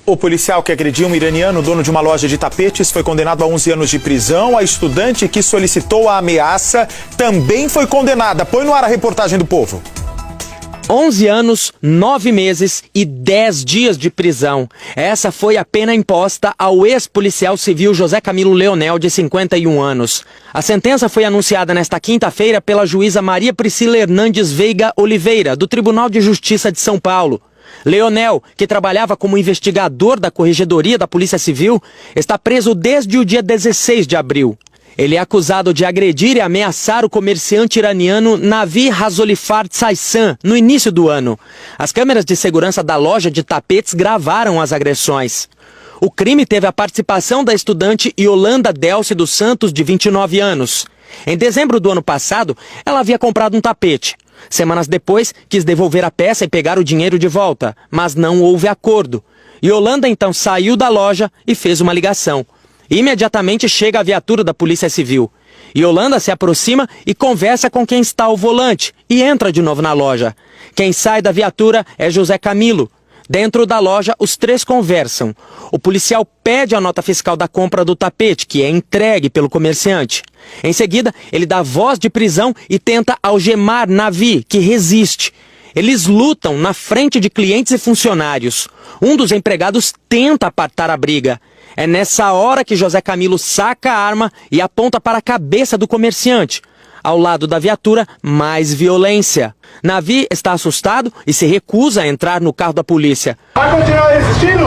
O policial que agrediu um iraniano, dono de uma loja de tapetes, foi condenado a 11 anos de prisão. A estudante que solicitou a ameaça também foi condenada. Põe no ar a reportagem do Povo. 11 anos, 9 meses e 10 dias de prisão. Essa foi a pena imposta ao ex-policial civil José Camilo Leonel, de 51 anos. A sentença foi anunciada nesta quinta-feira pela juíza Maria Priscila Hernandes Veiga Oliveira, do Tribunal de Justiça de São Paulo. Leonel, que trabalhava como investigador da Corregedoria da Polícia Civil, está preso desde o dia 16 de abril. Ele é acusado de agredir e ameaçar o comerciante iraniano Navi Razolifar Tsaisan no início do ano. As câmeras de segurança da loja de tapetes gravaram as agressões. O crime teve a participação da estudante Yolanda Delce dos Santos, de 29 anos. Em dezembro do ano passado, ela havia comprado um tapete. Semanas depois, quis devolver a peça e pegar o dinheiro de volta, mas não houve acordo. Yolanda então saiu da loja e fez uma ligação. Imediatamente chega a viatura da Polícia Civil. Yolanda se aproxima e conversa com quem está ao volante e entra de novo na loja. Quem sai da viatura é José Camilo. Dentro da loja, os três conversam. O policial pede a nota fiscal da compra do tapete, que é entregue pelo comerciante. Em seguida, ele dá voz de prisão e tenta algemar Navi, que resiste. Eles lutam na frente de clientes e funcionários. Um dos empregados tenta apartar a briga. É nessa hora que José Camilo saca a arma e aponta para a cabeça do comerciante. Ao lado da viatura, mais violência. Navi está assustado e se recusa a entrar no carro da polícia. Vai continuar resistindo?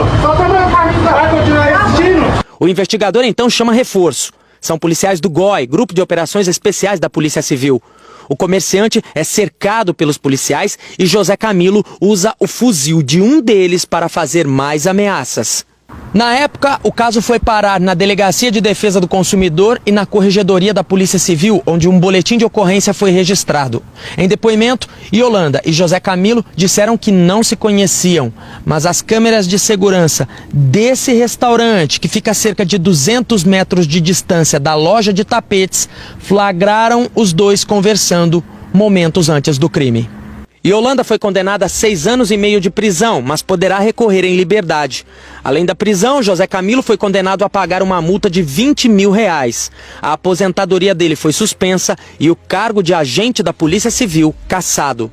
Vai continuar resistindo? O investigador então chama reforço. São policiais do GOI, Grupo de Operações Especiais da Polícia Civil. O comerciante é cercado pelos policiais e José Camilo usa o fuzil de um deles para fazer mais ameaças. Na época, o caso foi parar na Delegacia de Defesa do Consumidor e na Corregedoria da Polícia Civil, onde um boletim de ocorrência foi registrado. Em depoimento, Yolanda e José Camilo disseram que não se conheciam, mas as câmeras de segurança desse restaurante, que fica a cerca de 200 metros de distância da loja de tapetes, flagraram os dois conversando momentos antes do crime. Yolanda foi condenada a 6 anos e meio de prisão, mas poderá recorrer em liberdade. Além da prisão, José Camilo foi condenado a pagar uma multa de R$20 mil. A aposentadoria dele foi suspensa e o cargo de agente da Polícia Civil cassado.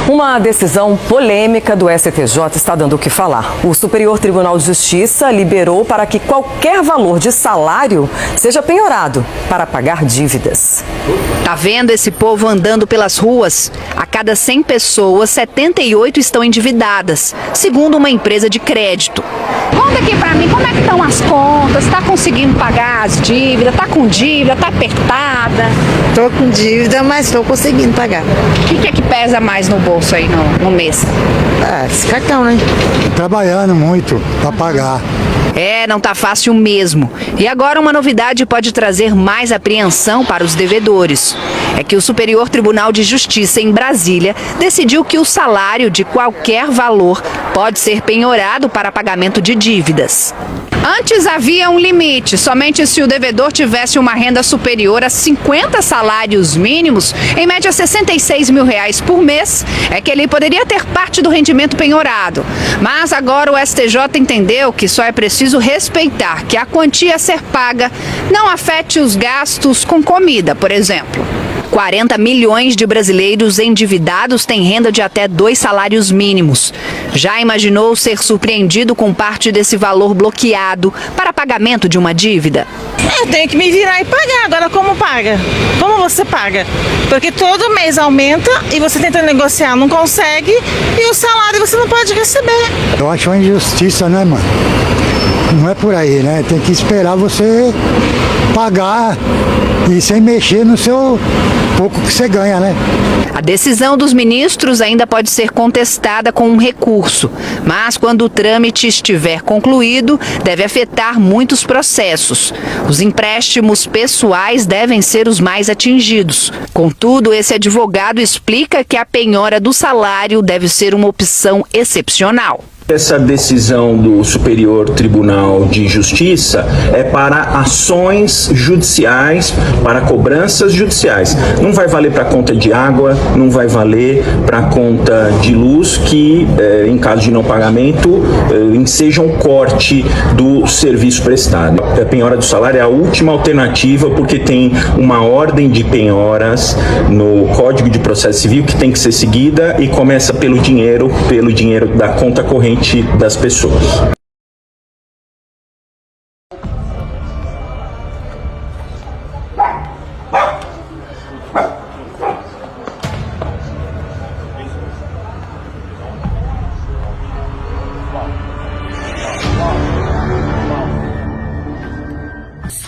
Uma decisão polêmica do STJ está dando o que falar. O Superior Tribunal de Justiça liberou para que qualquer valor de salário seja penhorado para pagar dívidas. Tá vendo esse povo andando pelas ruas? A cada 100 pessoas, 78 estão endividadas, segundo uma empresa de crédito. Conta aqui pra mim, como é que estão as contas? Tá conseguindo pagar as dívidas? Tá com dívida? Tá apertada? Tô com dívida, mas tô conseguindo pagar. O que é que pesa mais no bolso aí no mês? Esse cartão, né? Trabalhando muito para pagar. É, não tá fácil mesmo. E agora uma novidade pode trazer mais apreensão para os devedores. É que o Superior Tribunal de Justiça em Brasília decidiu que o salário de qualquer valor pode ser penhorado para pagamento de dívidas. Antes havia um limite, somente se o devedor tivesse uma renda superior a 50 salários mínimos, em média R$66 mil por mês, é que ele poderia ter parte do rendimento penhorado. Mas agora o STJ entendeu que só é preciso respeitar que a quantia a ser paga não afete os gastos com comida, por exemplo. 40 milhões de brasileiros endividados têm renda de até 2 salários mínimos. Já imaginou ser surpreendido com parte desse valor bloqueado para pagamento de uma dívida? Eu tenho que me virar e pagar. Agora como paga? Como você paga? Porque todo mês aumenta e você tenta negociar, não consegue, e o salário você não pode receber. Eu acho uma injustiça, né, mano? Não é por aí, né? Tem que esperar você pagar e sem mexer no seu pouco que você ganha, né? A decisão dos ministros ainda pode ser contestada com um recurso, mas quando o trâmite estiver concluído, deve afetar muitos processos. Os empréstimos pessoais devem ser os mais atingidos. Contudo, esse advogado explica que a penhora do salário deve ser uma opção excepcional. Essa decisão do Superior Tribunal de Justiça é para ações judiciais, para cobranças judiciais. Não vai valer para conta de água, não vai valer para conta de luz, que em caso de não pagamento enseja um corte do serviço prestado. A penhora do salário é a última alternativa, porque tem uma ordem de penhoras no Código de Processo Civil que tem que ser seguida e começa pelo dinheiro da conta corrente das pessoas.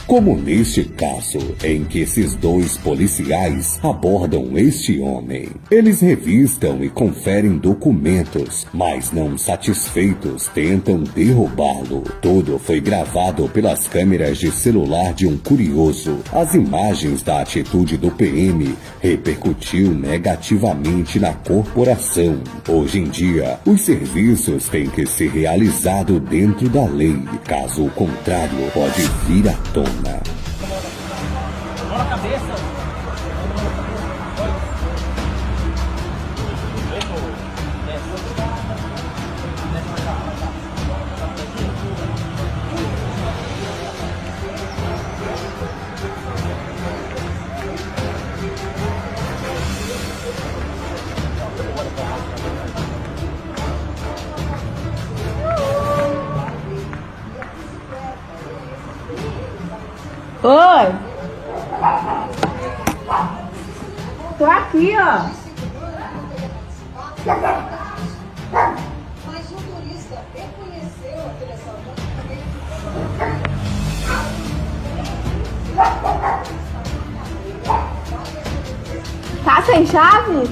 Como neste caso em que esses dois policiais abordam este homem. Eles revistam e conferem documentos, mas não satisfeitos tentam derrubá-lo. Tudo foi gravado pelas câmeras de celular de um curioso. As imagens da atitude do PM repercutiu negativamente na corporação. Hoje em dia, os serviços têm que ser realizados dentro da lei. Caso o contrário, pode vir à tona. Oi! Tô aqui, ó. Mas o turista reconheceu aquele assaltante. Tá sem chave?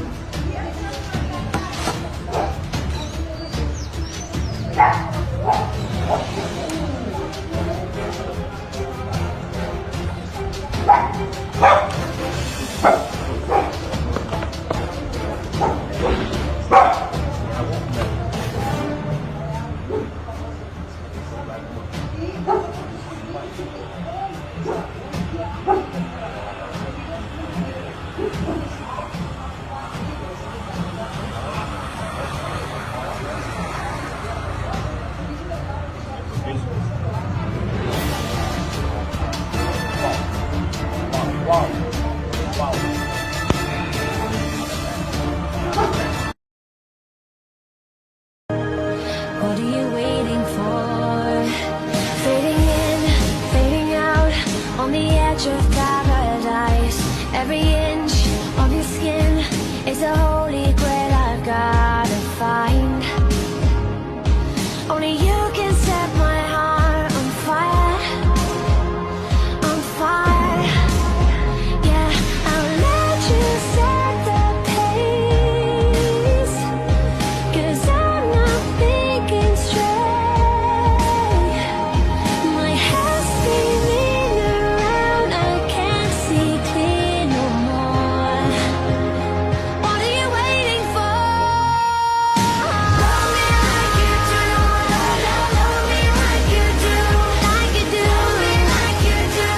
What are you waiting for? Fading in, fading out, on the edge of paradise. Every inch of your skin is a holy grail I've gotta find. Only you can set my heart on fire, on fire. Yeah, I'll let you set the pace, 'cause I'm not thinking straight. My head's spinning around, I can't see clear no more. What are you waiting for? Love me like you do, love me like you do, like you do. Love me like you do,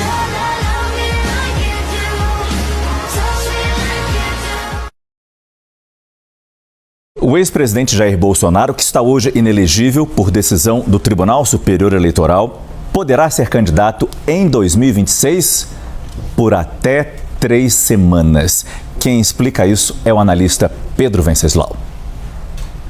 love me like you do, touch me like you do. O ex-presidente Jair Bolsonaro, que está hoje inelegível por decisão do Tribunal Superior Eleitoral, poderá ser candidato em 2026 por até 3 semanas. Quem explica isso é o analista Pedro Venceslau.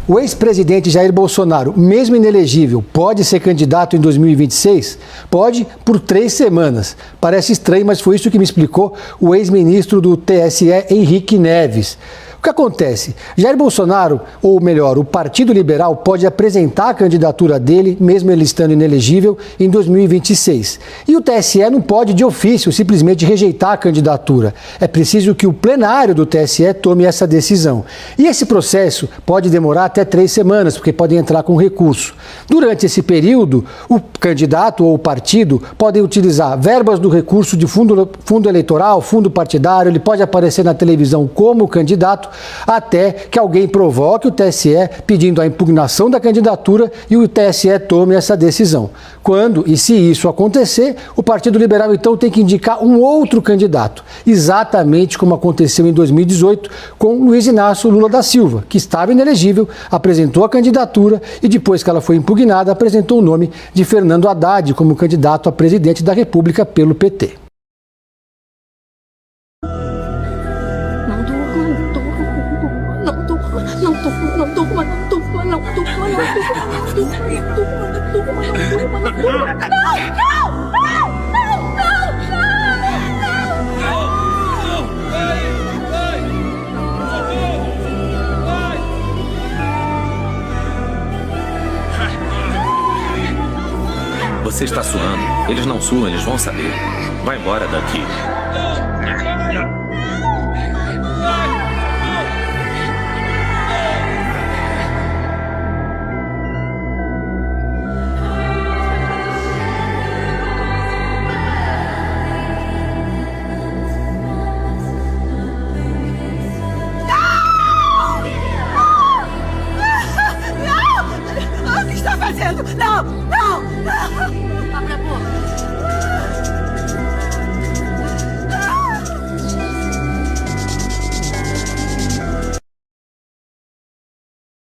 O ex-presidente Jair Bolsonaro, mesmo inelegível, pode ser candidato em 2026? Pode, por 3 semanas. Parece estranho, mas foi isso que me explicou o ex-ministro do TSE, Henrique Neves. O que acontece? Jair Bolsonaro, ou melhor, o Partido Liberal, pode apresentar a candidatura dele, mesmo ele estando inelegível, em 2026. E o TSE não pode, de ofício, simplesmente rejeitar a candidatura. É preciso que o plenário do TSE tome essa decisão. E esse processo pode demorar até 3 semanas, porque pode entrar com recurso. Durante esse período, o candidato ou o partido podem utilizar verbas do recurso de fundo eleitoral, fundo partidário, ele pode aparecer na televisão como candidato candidato, até que alguém provoque o TSE pedindo a impugnação da candidatura e o TSE tome essa decisão. Quando e se isso acontecer, o Partido Liberal então tem que indicar um outro candidato, exatamente como aconteceu em 2018 com Luiz Inácio Lula da Silva, que estava inelegível, apresentou a candidatura e depois que ela foi impugnada, apresentou o nome de Fernando Haddad como candidato a presidente da República pelo PT. Você está suando. Eles não suam, eles vão saber. Vai embora daqui. Não! O que está fazendo? Não! Não! Não! Abra a boca!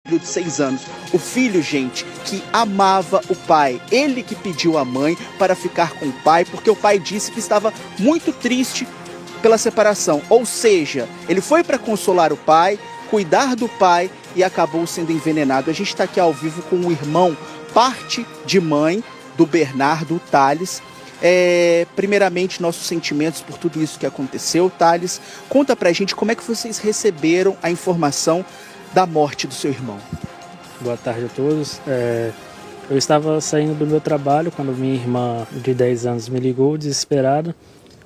De 6 anos. O filho, gente, que amava o pai. Ele que pediu à mãe para ficar com o pai, porque o pai disse que estava muito triste pela separação. Ou seja, ele foi para consolar o pai, cuidar do pai e acabou sendo envenenado. A gente está aqui ao vivo com o irmão, parte de mãe do Bernardo, o Thales. Primeiramente, nossos sentimentos por tudo isso que aconteceu. Thales, conta pra gente como é que vocês receberam a informação da morte do seu irmão. Boa tarde a todos. Eu estava saindo do meu trabalho quando minha irmã de 10 anos me ligou desesperada,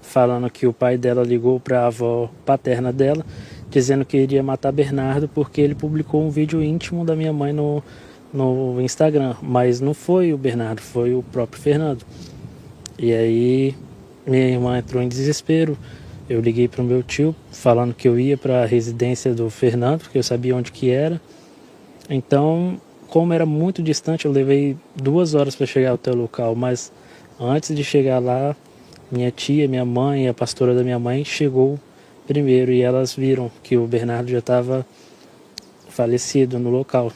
falando que o pai dela ligou para a avó paterna dela, dizendo que iria matar Bernardo porque ele publicou um vídeo íntimo da minha mãe no Instagram, mas não foi o Bernardo, foi o próprio Fernando. E aí minha irmã entrou em desespero. Eu liguei para o meu tio falando que eu ia para a residência do Fernando, porque eu sabia onde que era. Então, como era muito distante, eu levei 2 horas para chegar até o local, mas antes de chegar lá, minha tia, minha mãe, a pastora da minha mãe chegou primeiro e elas viram que o Bernardo já estava falecido no local.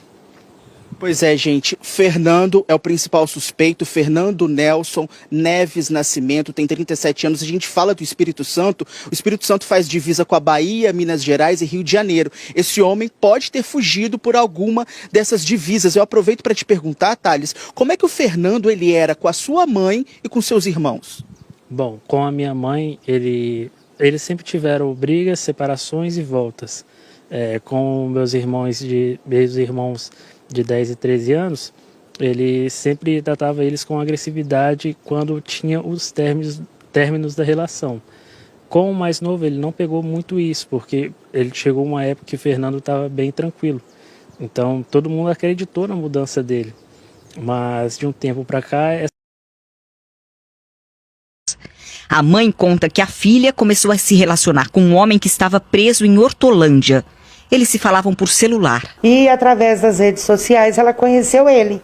Pois é, gente, Fernando é o principal suspeito, Fernando Nelson Neves Nascimento, tem 37 anos, a gente fala do Espírito Santo, o Espírito Santo faz divisa com a Bahia, Minas Gerais e Rio de Janeiro. Esse homem pode ter fugido por alguma dessas divisas. Eu aproveito para te perguntar, Thales, como é que o Fernando ele era com a sua mãe e com seus irmãos? Bom, com a minha mãe, eles sempre tiveram brigas, separações e voltas. Com meus irmãos de 10 e 13 anos, ele sempre tratava eles com agressividade quando tinha os términos da relação. Com o mais novo, ele não pegou muito isso, porque ele chegou uma época que o Fernando estava bem tranquilo. Então, todo mundo acreditou na mudança dele. Mas, de um tempo para cá... A mãe conta que a filha começou a se relacionar com um homem que estava preso em Hortolândia. Eles se falavam por celular. E através das redes sociais ela conheceu ele.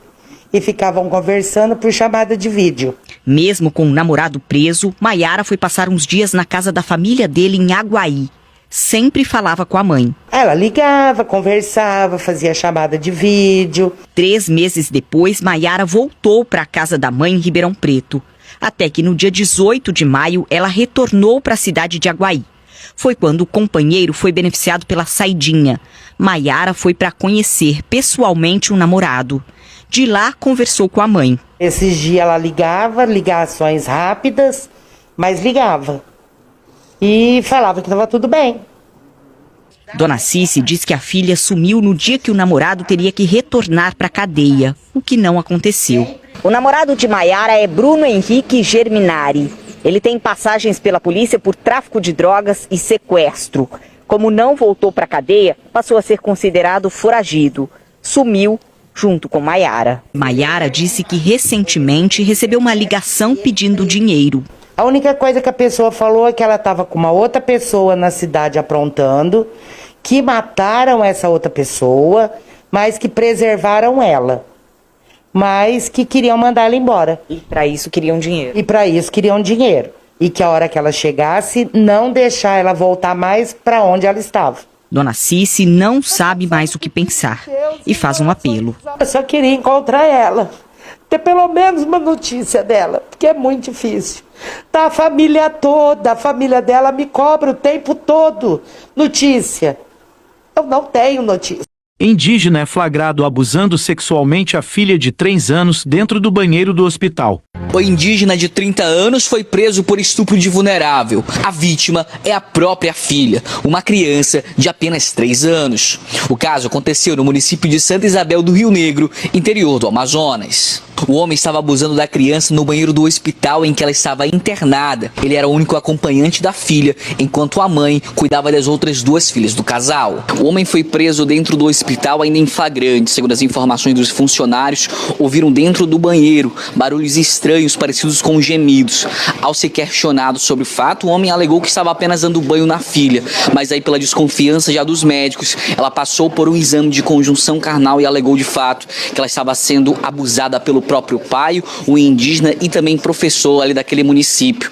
E ficavam conversando por chamada de vídeo. Mesmo com o namorado preso, Maiara foi passar uns dias na casa da família dele em Aguaí. Sempre falava com a mãe. Ela ligava, conversava, fazia chamada de vídeo. 3 meses depois, Maiara voltou para a casa da mãe em Ribeirão Preto. Até que no dia 18 de maio, ela retornou para a cidade de Aguaí. Foi quando o companheiro foi beneficiado pela saidinha. Maiara foi para conhecer pessoalmente o namorado. De lá, conversou com a mãe. Esses dias ela ligava, ligações rápidas, mas ligava. E falava que estava tudo bem. Dona Cici diz que a filha sumiu no dia que o namorado teria que retornar para a cadeia, o que não aconteceu. O namorado de Maiara é Bruno Henrique Germinari. Ele tem passagens pela polícia por tráfico de drogas e sequestro. Como não voltou para a cadeia, passou a ser considerado foragido. Sumiu junto com Maiara. Maiara disse que recentemente recebeu uma ligação pedindo dinheiro. A única coisa que a pessoa falou é que ela estava com uma outra pessoa na cidade aprontando, que mataram essa outra pessoa, mas que preservaram ela. Mas que queriam mandar ela embora. E para isso queriam dinheiro. E que a hora que ela chegasse, não deixar ela voltar mais para onde ela estava. Dona Cici não sabe mais o que pensar e faz um apelo. Eu só queria encontrar ela, ter pelo menos uma notícia dela, porque é muito difícil. Tá a família toda, a família dela me cobra o tempo todo notícia. Eu não tenho notícia. Indígena é flagrado abusando sexualmente a filha de 3 anos dentro do banheiro do hospital. O indígena de 30 anos foi preso por estupro de vulnerável. A vítima é a própria filha, uma criança de apenas 3 anos. O caso aconteceu no município de Santa Isabel do Rio Negro, interior do Amazonas. O homem estava abusando da criança no banheiro do hospital em que ela estava internada. Ele era o único acompanhante da filha, enquanto a mãe cuidava das outras 2 filhas do casal. O homem foi preso dentro do hospital ainda em flagrante. Segundo as informações dos funcionários, ouviram dentro do banheiro barulhos estranhos parecidos com gemidos. Ao ser questionado sobre o fato, o homem alegou que estava apenas dando banho na filha, mas aí pela desconfiança já dos médicos, ela passou por um exame de conjunção carnal e alegou de fato que ela estava sendo abusada pelo próprio pai, o indígena e também professor ali daquele município.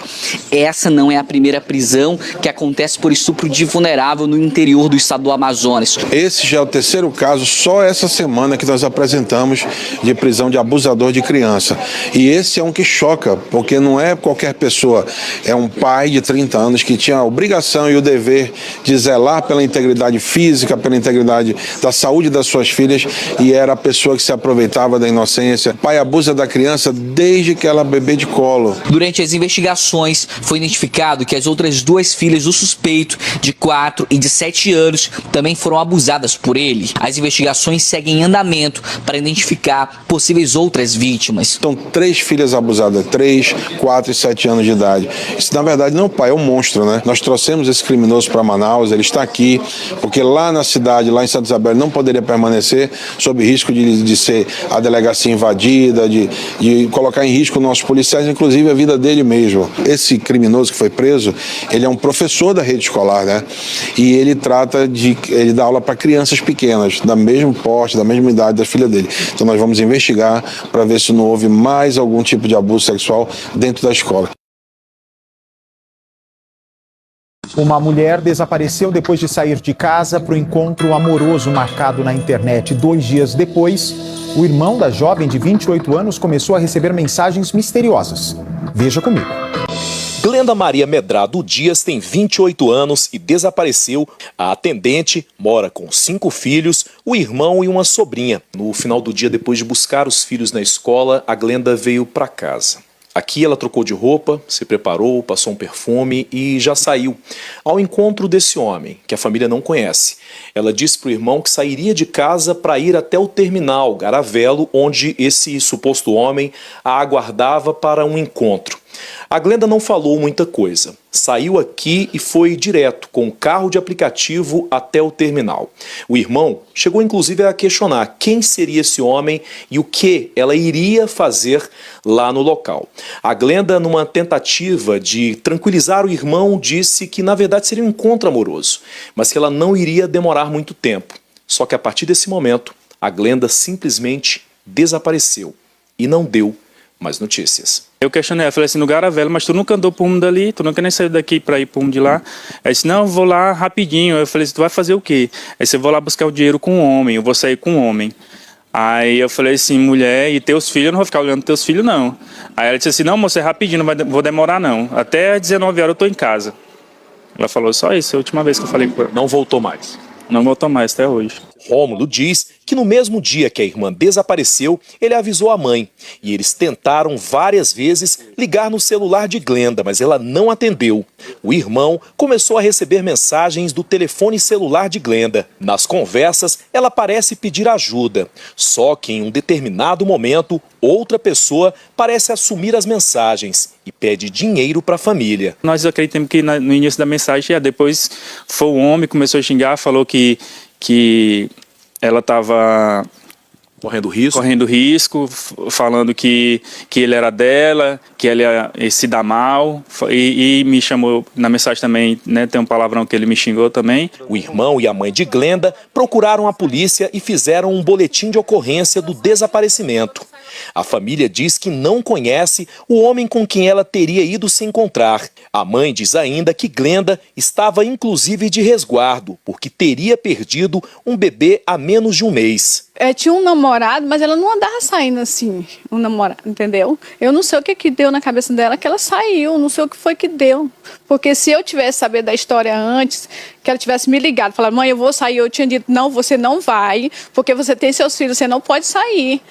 Essa não é a primeira prisão que acontece por estupro de vulnerável no interior do estado do Amazonas. Esse já é o 3º caso, só essa semana que nós apresentamos de prisão de abusador de criança. E esse é um que choca, porque não é qualquer pessoa, é um pai de 30 anos que tinha a obrigação e o dever de zelar pela integridade física, pela integridade da saúde das suas filhas, e era a pessoa que se aproveitava da inocência. O pai abusa da criança desde que ela é bebê de colo. Durante as investigações, foi identificado que as outras 2 filhas do suspeito, de 4 e de 7 anos, também foram abusadas por ele. As investigações seguem em andamento para identificar possíveis outras vítimas. São 3 filhas abusadas, 3, 4 e 7 anos de idade. Isso, na verdade, não é o pai, é um monstro, né? Nós trouxemos esse criminoso para Manaus, ele está aqui, porque lá na cidade, lá em Santa Isabel, não poderia permanecer, sob risco de ser a delegacia invadida, de colocar em risco nossos policiais, inclusive a vida dele mesmo. Esse criminoso que foi preso, ele é um professor da rede escolar, né? E ele ele dá aula para crianças pequenas, da mesma porte, da mesma idade da filha dele. Então nós vamos investigar para ver se não houve mais algum tipo de abuso sexual dentro da escola. Uma mulher desapareceu depois de sair de casa para o encontro amoroso marcado na internet. 2 dias depois, o irmão da jovem de 28 anos começou a receber mensagens misteriosas. Veja comigo. Glenda Maria Medrado Dias tem 28 anos e desapareceu. A atendente mora com 5 filhos, o irmão e uma sobrinha. No final do dia, depois de buscar os filhos na escola, a Glenda veio para casa. Aqui ela trocou de roupa, se preparou, passou um perfume e já saiu ao encontro desse homem, que a família não conhece. Ela disse para o irmão que sairia de casa para ir até o terminal Garavelo, onde esse suposto homem a aguardava para um encontro. A Glenda não falou muita coisa. Saiu aqui e foi direto com o carro de aplicativo até o terminal. O irmão chegou inclusive a questionar quem seria esse homem e o que ela iria fazer lá no local. A Glenda, numa tentativa de tranquilizar o irmão, disse que na verdade seria um encontro amoroso, mas que ela não iria demorar muito tempo. Só que a partir desse momento, a Glenda simplesmente desapareceu e não deu mais notícias. Eu questionei, eu falei assim, no Garavelo, mas tu nunca andou por um dali, tu nunca nem saiu daqui para ir por um de lá. Aí disse, não, eu vou lá rapidinho. Eu falei assim, tu vai fazer o quê? Aí disse, eu vou lá buscar o dinheiro com um homem, eu vou sair com um homem. Aí eu falei assim, mulher, e teus filhos, eu não vou ficar olhando teus filhos não. Aí ela disse assim, não, moça, é rapidinho, não vou demorar não. Até às 19 horas eu tô em casa. Ela falou só isso, a última vez que eu falei com ela. Não voltou mais? Não voltou mais, até hoje. Rômulo diz que no mesmo dia que a irmã desapareceu, ele avisou a mãe. E eles tentaram várias vezes ligar no celular de Glenda, mas ela não atendeu. O irmão começou a receber mensagens do telefone celular de Glenda. Nas conversas, ela parece pedir ajuda. Só que em um determinado momento, outra pessoa parece assumir as mensagens e pede dinheiro para a família. Nós acreditamos que no início da mensagem, depois foi o homem, começou a xingar, falou que ela estava Correndo risco? Correndo risco, falando que ele era dela, que ele ia se dar mal, e me chamou na mensagem também, né, tem um palavrão que ele me xingou também. O irmão e a mãe de Glenda procuraram a polícia e fizeram um boletim de ocorrência do desaparecimento. A família diz que não conhece o homem com quem ela teria ido se encontrar. A mãe diz ainda que Glenda estava inclusive de resguardo, porque teria perdido um bebê há menos de um mês. Tinha um namorado, mas ela não andava saindo assim, um namorado, entendeu? Eu não sei o que deu na cabeça dela que ela saiu, não sei o que foi que deu. Porque se eu tivesse sabido da história antes, que ela tivesse me ligado, falado, mãe, eu vou sair, eu tinha dito, não, você não vai, porque você tem seus filhos, você não pode sair.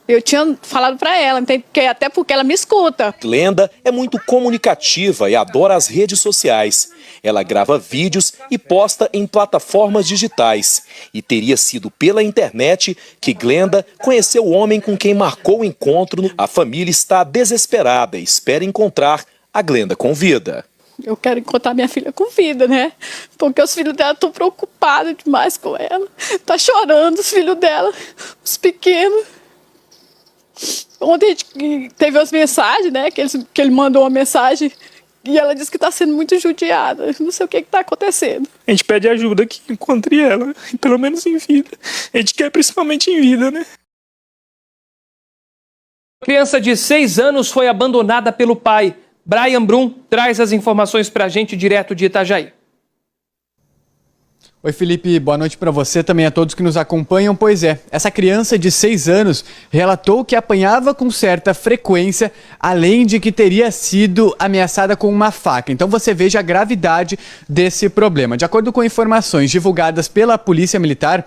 Eu tinha falado para ela, até porque ela me escuta. Glenda é muito comunicativa e adora as redes sociais. Ela grava vídeos e posta em plataformas digitais. E teria sido pela internet que Glenda conheceu o homem com quem marcou o encontro. A família está desesperada e espera encontrar a Glenda com vida. Eu quero encontrar minha filha com vida, né? Porque os filhos dela estão preocupados demais com ela. Tá chorando os filhos dela, os pequenos. Ontem a gente teve as mensagens, né? Que ele mandou uma mensagem e ela disse que está sendo muito judiada. Não sei o que está acontecendo. A gente pede ajuda que encontre ela, pelo menos em vida. A gente quer principalmente em vida, né? A criança de 6 anos foi abandonada pelo pai. Brian Brum traz as informações para a gente direto de Itajaí. Oi, Felipe, boa noite para você, também a todos que nos acompanham. Pois é, essa criança de 6 anos relatou que apanhava com certa frequência, além de que teria sido ameaçada com uma faca. Então você veja a gravidade desse problema. De acordo com informações divulgadas pela Polícia Militar,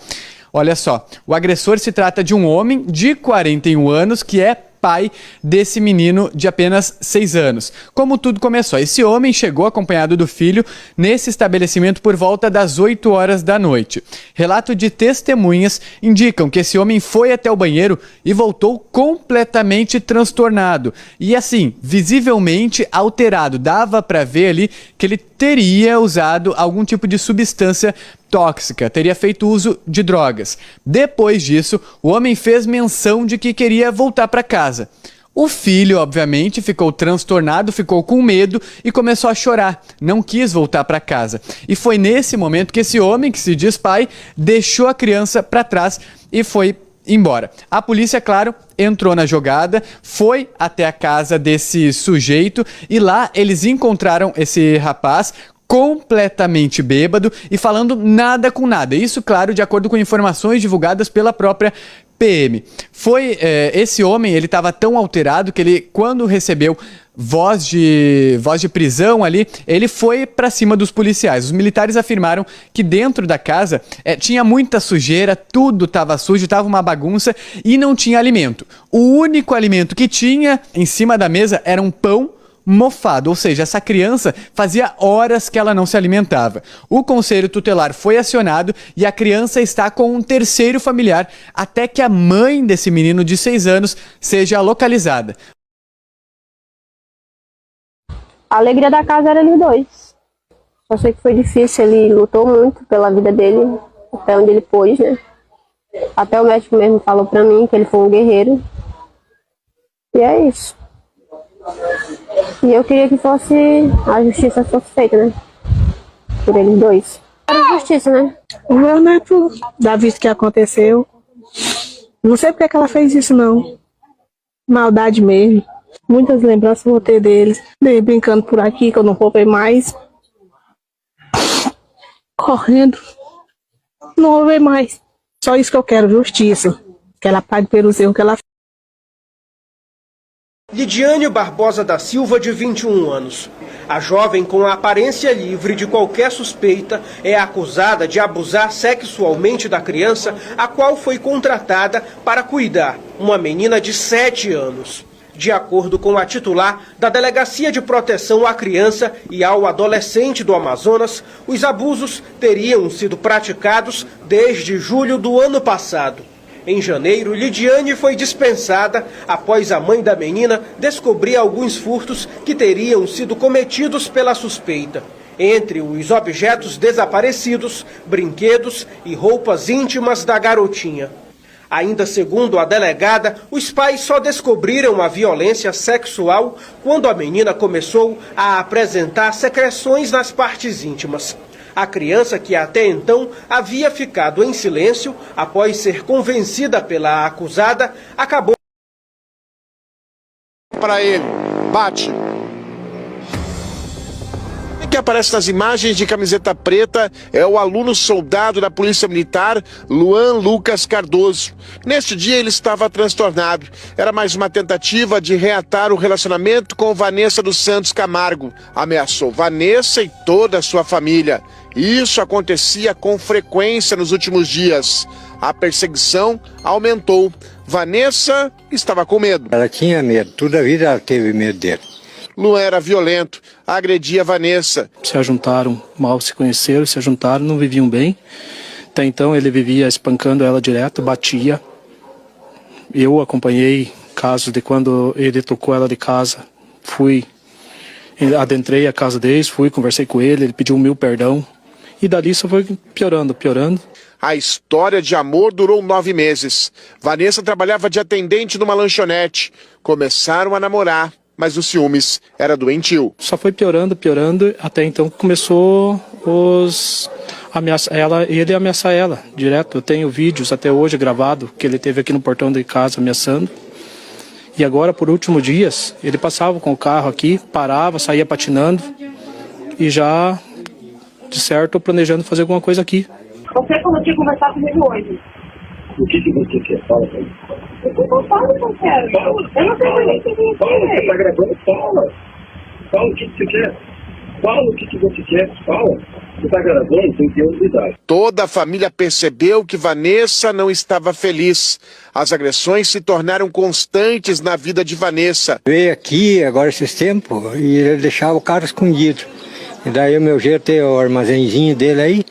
olha só, o agressor se trata de um homem de 41 anos que é pai desse menino de apenas 6 anos. Como tudo começou? Esse homem chegou acompanhado do filho nesse estabelecimento por volta das 8 horas da noite. Relato de testemunhas indicam que esse homem foi até o banheiro e voltou completamente transtornado. E assim, visivelmente alterado. Dava para ver ali que ele teria usado algum tipo de substância tóxica, teria feito uso de drogas. Depois disso, o homem fez menção de que queria voltar para casa. O filho, obviamente, ficou transtornado, ficou com medo e começou a chorar. Não quis voltar para casa. E foi nesse momento que esse homem, que se diz pai, deixou a criança para trás e foi embora. A polícia, claro, entrou na jogada, foi até a casa desse sujeito e lá eles encontraram esse rapaz completamente bêbado e falando nada com nada. Isso, claro, de acordo com informações divulgadas pela própria PM. Esse homem, ele estava tão alterado que ele, quando recebeu voz de prisão ali, ele foi para cima dos policiais. Os militares afirmaram que dentro da casa tinha muita sujeira, tudo estava sujo, estava uma bagunça e não tinha alimento. O único alimento que tinha em cima da mesa era um pão mofado, ou seja, essa criança fazia horas que ela não se alimentava. O conselho tutelar foi acionado e a criança está com um terceiro familiar até que a mãe desse menino de 6 anos seja localizada. A alegria da casa era eles dois. Só sei que foi difícil, ele lutou muito pela vida dele, até onde ele pôde, né? Até o médico mesmo falou pra mim que ele foi um guerreiro. E é isso. E eu queria que a justiça fosse feita, né? Por eles dois. Era justiça, né? O meu neto, da vista que aconteceu, não sei porque que ela fez isso, não. Maldade mesmo. Muitas lembranças vou ter deles. Brincando por aqui, que eu não vou ver mais. Correndo. Não vou ver mais. Só isso que eu quero, justiça. Que ela pague pelos erros que ela fez. Lidiane Barbosa da Silva, de 21 anos. A jovem, com a aparência livre de qualquer suspeita, é acusada de abusar sexualmente da criança, a qual foi contratada para cuidar, uma menina de 7 anos. De acordo com a titular da Delegacia de Proteção à Criança e ao Adolescente do Amazonas, os abusos teriam sido praticados desde julho do ano passado. Em janeiro, Lidiane foi dispensada após a mãe da menina descobrir alguns furtos que teriam sido cometidos pela suspeita. Entre os objetos desaparecidos, brinquedos e roupas íntimas da garotinha. Ainda segundo a delegada, os pais só descobriram a violência sexual quando a menina começou a apresentar secreções nas partes íntimas. A criança, que até então havia ficado em silêncio após ser convencida pela acusada, acabou. Para ele, bate. Que aparece nas imagens de camiseta preta é o aluno soldado da Polícia Militar, Luan Lucas Cardoso. Neste dia ele estava transtornado. Era mais uma tentativa de reatar o relacionamento com Vanessa dos Santos Camargo. Ameaçou Vanessa e toda a sua família. Isso acontecia com frequência nos últimos dias. A perseguição aumentou. Vanessa estava com medo. Ela tinha medo, toda a vida ela teve medo dele. Luan era violento, agredia Vanessa. Se ajuntaram, mal se conheceram, se ajuntaram, não viviam bem. Até então ele vivia espancando ela direto, batia. Eu acompanhei casos de quando ele tocou ela de casa. Adentrei a casa deles, conversei com ele pediu 1000 perdão. E dali só foi piorando. A história de amor durou 9 meses. Vanessa trabalhava de atendente numa lanchonete. Começaram a namorar. Mas o ciúmes era doentio. Só foi piorando, até então começou ele ameaçar ela direto. Eu tenho vídeos até hoje gravado que ele teve aqui no portão de casa ameaçando. E agora, por últimos dias, ele passava com o carro aqui, parava, saía patinando e já, de certo, planejando fazer alguma coisa aqui. Você falou que ia conversar comigo hoje. O que você quer? Fala pra mim. Eu não falo o que eu quero. Eu não sei nem o que eu quero. Fala, você tá gravando? Fala. Fala o que você quer. Fala o que você quer. Fala. Você tá gravando, tem que ter unidade. Toda a família percebeu que Vanessa não estava feliz. As agressões se tornaram constantes na vida de Vanessa. Veio aqui agora esses tempos e ele deixava o carro escondido. E daí o meu jeito tem o armazenzinho dele aí.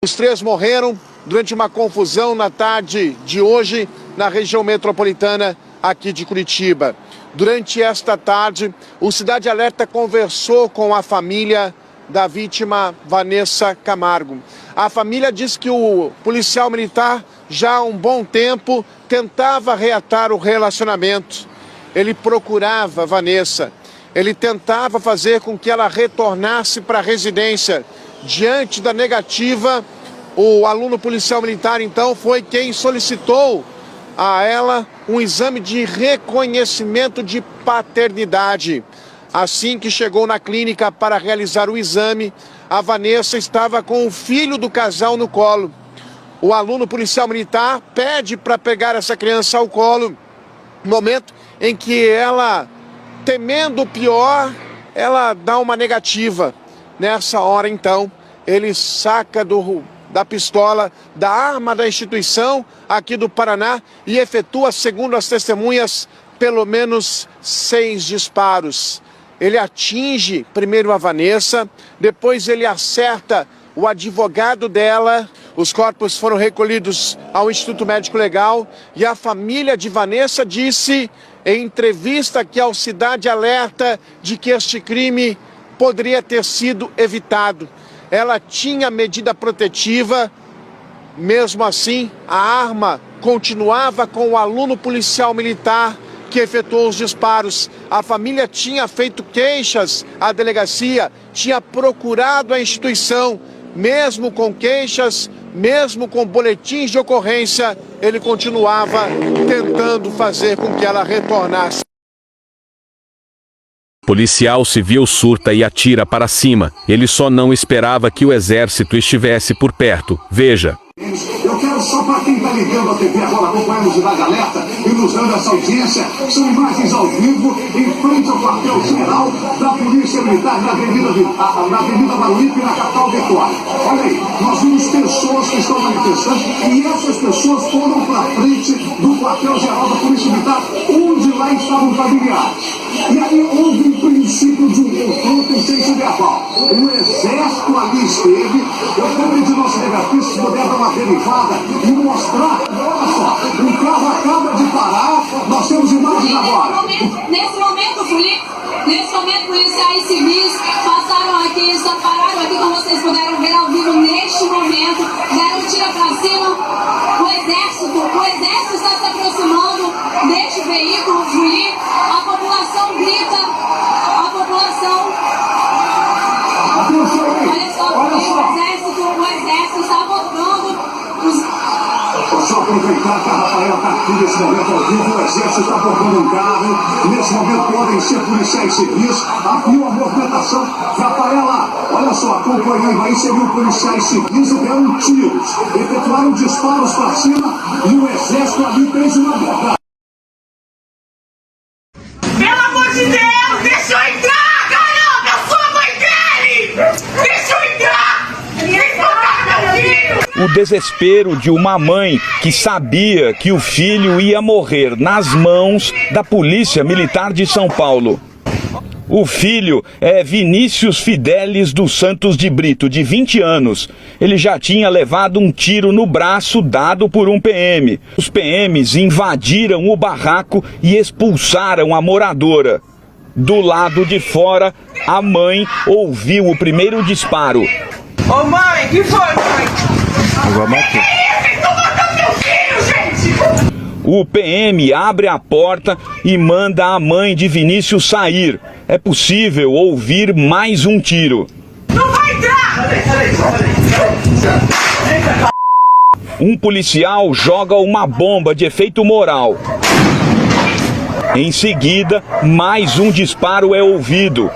Os 3 morreram durante uma confusão na tarde de hoje na região metropolitana aqui de Curitiba. Durante esta tarde, o Cidade Alerta conversou com a família da vítima Vanessa Camargo. A família diz que o policial militar já há um bom tempo tentava reatar o relacionamento. Ele procurava Vanessa, ele tentava fazer com que ela retornasse para a residência. Diante da negativa, o aluno policial militar, então, foi quem solicitou a ela um exame de reconhecimento de paternidade. Assim que chegou na clínica para realizar o exame, a Vanessa estava com o filho do casal no colo. O aluno policial militar pede para pegar essa criança ao colo, no momento em que ela, temendo o pior, ela dá uma negativa. Nessa hora, então, ele saca da pistola, da arma da instituição aqui do Paraná e efetua, segundo as testemunhas, pelo menos 6 disparos. Ele atinge primeiro a Vanessa, depois ele acerta o advogado dela. Os corpos foram recolhidos ao Instituto Médico Legal e a família de Vanessa disse em entrevista aqui ao Cidade Alerta de que este crime poderia ter sido evitado. Ela tinha medida protetiva, mesmo assim a arma continuava com o aluno policial militar que efetuou os disparos. A família tinha feito queixas à delegacia, tinha procurado a instituição, mesmo com queixas, mesmo com boletins de ocorrência, ele continuava tentando fazer com que ela retornasse. Policial civil surta e atira para cima. Ele só não esperava que o exército estivesse por perto. Veja. Eu quero só para quem está ligando a TV agora, acompanhando o Cidade Alerta e nos dando essa audiência, são imagens ao vivo em frente ao quartel-general da Polícia Militar na Avenida Baruípe, na capital Vitória. Olha aí, nós vimos pessoas que estão manifestando e essas pessoas foram para frente do quartel-general da Polícia Militar, onde lá estavam familiares. E aí houve um princípio de um confronto em senso verbal. O exército ali esteve, eu vou pedir aos cinegrafistas se puder dar uma derivada e mostrar, olha só, um carro acaba de parar, nós temos imagens agora. Nesse momento, Felipe, Nesse momento, policiais civis passaram aqui, só pararam aqui, como vocês puderam ver ao vivo neste momento, deram tiro pra cima. O exército está se aproximando deste veículo, Juí. A população grita, a população... Olha só, o exército está abordando Só aproveitar que a Rafaela está aqui nesse momento ao vivo, o exército está abordando um carro. Nesse momento podem ser policiais civis. Abriu a movimentação. Rafaela, olha só, acompanhando aí, você viu policiais civis e deram tiros. Efetuaram disparos para cima e o exército ali fez uma abordagem. Pelo amor de Deus, deixa eu entrar, caramba! Eu sou a mãe dele! Deixa eu entrar! Eles mataram meu filho! O desespero de uma mãe que sabia que o filho ia morrer nas mãos da Polícia Militar de São Paulo. O filho é Vinícius Fidelis dos Santos de Brito, de 20 anos. Ele já tinha levado um tiro no braço dado por um PM. Os PMs invadiram o barraco e expulsaram a moradora. Do lado de fora, a mãe ouviu o primeiro disparo. Ô mãe, que foi, mãe? Agora bateu. Vocês estão matando meu filho, gente! O PM abre a porta e manda a mãe de Vinícius sair. É possível ouvir mais um tiro. Não vai entrar! Um policial joga uma bomba de efeito moral. Em seguida, mais um disparo é ouvido.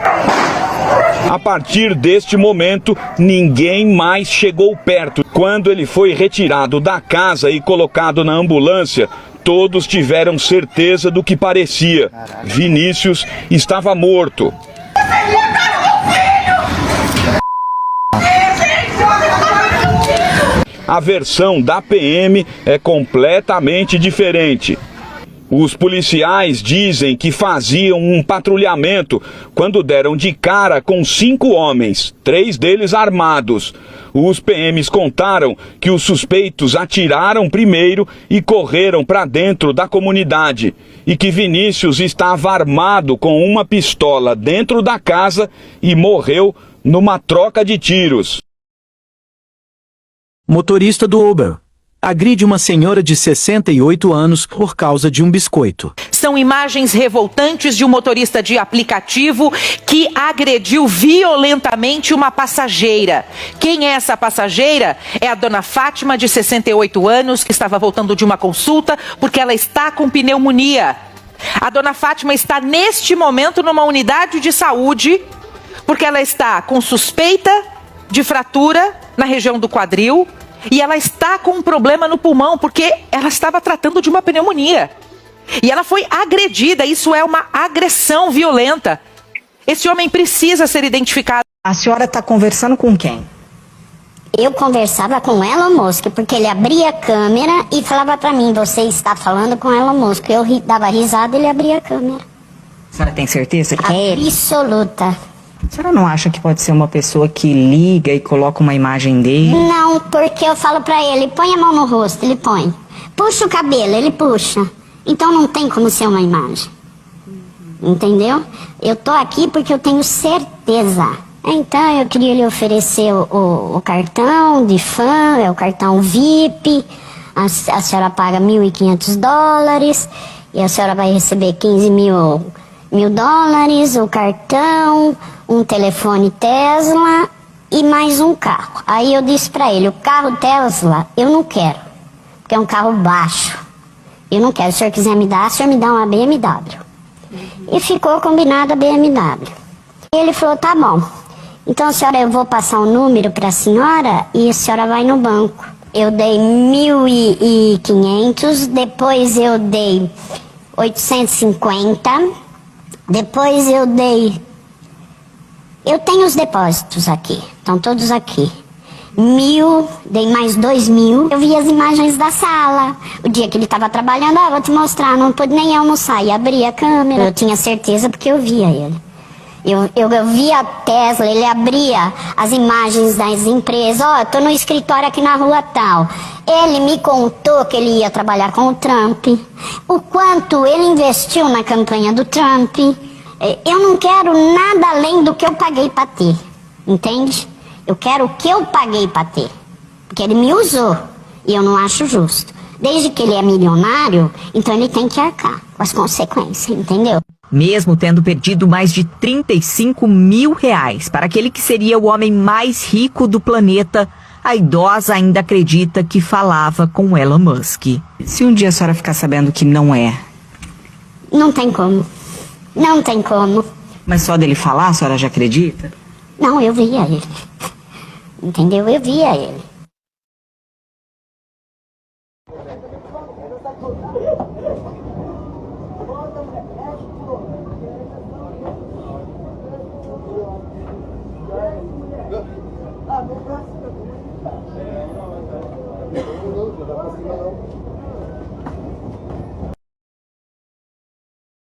A partir deste momento, ninguém mais chegou perto. Quando ele foi retirado da casa e colocado na ambulância, todos tiveram certeza do que parecia. Vinícius estava morto. A versão da PM é completamente diferente. Os policiais dizem que faziam um patrulhamento quando deram de cara com 5 homens, 3 deles armados. Os PMs contaram que os suspeitos atiraram primeiro e correram para dentro da comunidade e que Vinícius estava armado com uma pistola dentro da casa e morreu numa troca de tiros. Motorista do Uber agride uma senhora de 68 anos por causa de um biscoito. São imagens revoltantes de um motorista de aplicativo que agrediu violentamente uma passageira. Quem é essa passageira? É a dona Fátima, de 68 anos, que estava voltando de uma consulta porque ela está com pneumonia. A dona Fátima está neste momento numa unidade de saúde porque ela está com suspeita de fratura na região do quadril. E ela está com um problema no pulmão, porque ela estava tratando de uma pneumonia. E ela foi agredida, isso é uma agressão violenta. Esse homem precisa ser identificado. A senhora está conversando com quem? Eu conversava com Elon Musk, porque ele abria a câmera e falava para mim, você está falando com Elon Musk. Eu dava risada e ele abria a câmera. A senhora tem certeza que é ele? Absoluta. A senhora não acha que pode ser uma pessoa que liga e coloca uma imagem dele? Não, porque eu falo pra ele, põe a mão no rosto, ele põe. Puxa o cabelo, ele puxa. Então não tem como ser uma imagem. Entendeu? Eu tô aqui porque eu tenho certeza. Então eu queria lhe oferecer o cartão de fã, é o cartão VIP. A senhora paga $1.500 e a senhora vai receber 15 mil dólares, o cartão, um telefone Tesla e mais um carro. Aí eu disse pra ele, o carro Tesla eu não quero, porque é um carro baixo. Eu não quero, se o senhor quiser me dar, o senhor me dá uma BMW. E ficou combinado a BMW. E ele falou, tá bom. Então, senhora, eu vou passar um número pra senhora e a senhora vai no banco. Eu dei 1.500, depois eu dei 850, depois eu dei... Eu tenho os depósitos aqui, estão todos aqui. 1.000, dei mais 2.000. Eu vi as imagens da sala. O dia que ele estava trabalhando, vou te mostrar, não pude nem almoçar. E abri a câmera, eu tinha certeza porque eu via ele. Eu via a Tesla, ele abria as imagens das empresas. Eu tô no escritório aqui na rua tal. Ele me contou que ele ia trabalhar com o Trump. O quanto ele investiu na campanha do Trump. Eu não quero nada além do que eu paguei para ter, entende? Eu quero o que eu paguei para ter, porque ele me usou e eu não acho justo. Desde que ele é milionário, então ele tem que arcar com as consequências, entendeu? Mesmo tendo perdido mais de 35 mil reais para aquele que seria o homem mais rico do planeta, a idosa ainda acredita que falava com Elon Musk. Se um dia a senhora ficar sabendo que não é? Não tem como. Não tem como. Mas só dele falar, a senhora já acredita? Não, eu via ele. Entendeu? Eu via ele.